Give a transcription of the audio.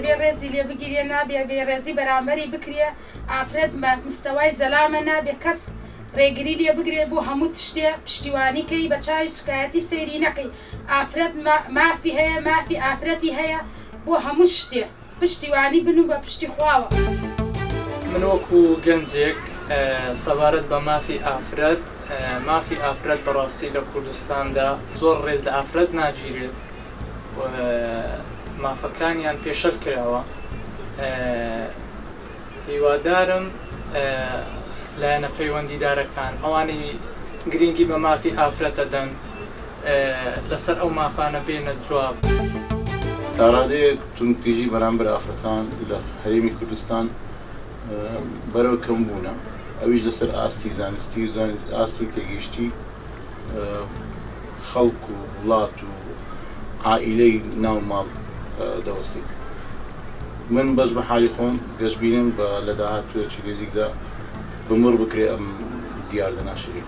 دەبێت ڕێزی لێ بگیرێ نابێت بێ ڕێزی بەرامبەری بکرێ ئافرەت مستەوای زەلامە نابێت کەس ڕێگری لێ بگرێت بۆ هەموو تشتێ پشتیوانیکەی بە چاوی سوکایەتی سەیری نەکەی ئافرەت مافی هەیە مافی ئافرەتی هەیە بۆ هەموو شتێ پشتیوانی بن و بە پشتی خواوە. من وەکو گەنجێک سەبارەت بە مافی ئافرەت بەڕاستی لە کوردستاندا زۆر ڕێز لە ئافرەت ناگیرێت مافەکانیان پێشەر کراوە. هیوادارم لایەنە پەیوەندیدارەکان ئەوانەی گرنگی بە مافی ئافرەتە دەن لەسەر ئەو مافانە بێنە جواب. تا ڕادەیەک تونکتیژی بەرامبەر ئافرەتان لە هەرێمی کوردستان بەرەو کەم بوونە، ئەویش لەسەر ئاستی زانستی و ئاستی تێگەیشتی خەڵک و وڵات و عائیلەی ناو ماڵ دەوەستیت. من بەش بە حالی خۆم گەشتبینم بە لە داهاتوێکی نزیکدا بمڕ بکرێ ئەم دیاردە ناشرین.